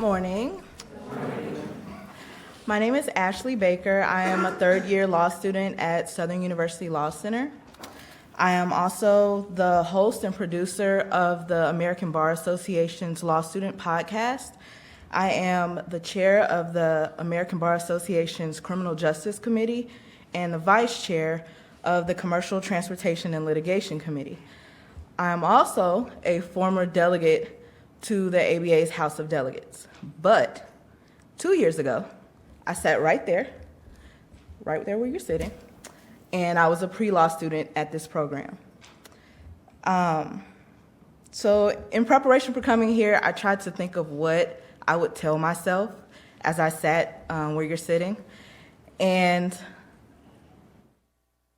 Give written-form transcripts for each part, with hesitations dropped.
morning. My name is Ashley Baker. I am a third-year law student at Southern University Law Center. I am also the host and producer of the American Bar Association's Law Student Podcast. I am the chair of the American Bar Association's Criminal Justice Committee and the vice chair of the Commercial Transportation and Litigation Committee. I am also a former delegate to the ABA's House of Delegates. But 2 years ago, I sat right there where you're sitting, and I was a pre-law student at this program. So in preparation for coming here, I tried to think of what I would tell myself as I sat where you're sitting. And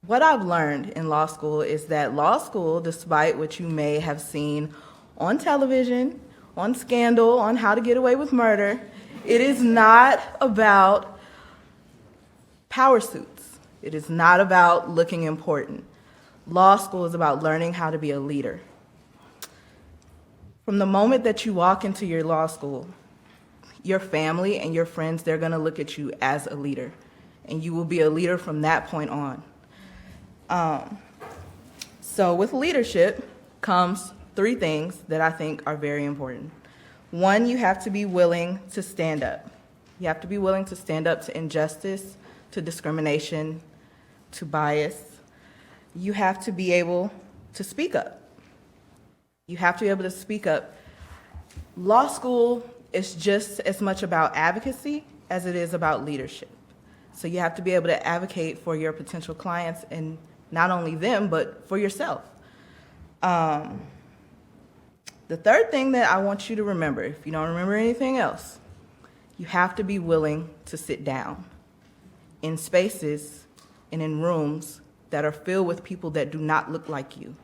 what I've learned in law school is that law school, despite what you may have seen on television, on Scandal, on How to Get Away with Murder, it is not about power suits. It is not about looking important. Law school is about learning how to be a leader. From the moment that you walk into your law school, your family and your friends, they're going to look at you as a leader, and you will be a leader from that point on. So with leadership comes three things that I think are very important. One, you have to be willing to stand up. You have to be willing to stand up to injustice, to discrimination, to bias. You have to be able to speak up. You have to be able to speak up. Law school is just as much about advocacy as it is about leadership. So you have to be able to advocate for your potential clients, and not only them, but for yourself. The third thing that I want you to remember, if you don't remember anything else, you have to be willing to sit down in spaces and in rooms that are filled with people that do not look like you.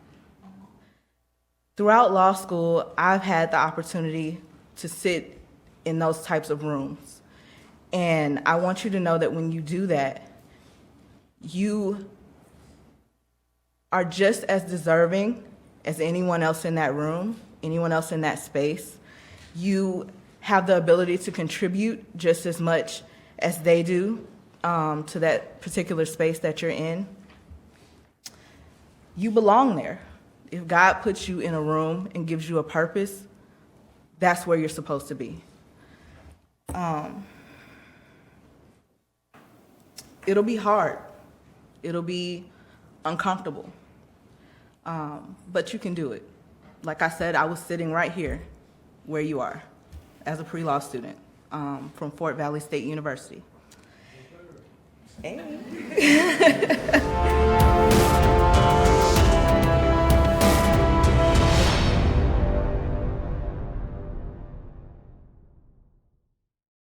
Throughout law school, I've had the opportunity to sit in those types of rooms. And I want you to know that when you do that, you are just as deserving as anyone else in that room, anyone else in that space. You have the ability to contribute just as much as they do to that particular space that you're in. You belong there. If God puts you in a room and gives you a purpose, that's where you're supposed to be. It'll be hard. It'll be uncomfortable. But you can do it. Like I said, I was sitting right here where you are as a pre-law student from Fort Valley State University. Hey.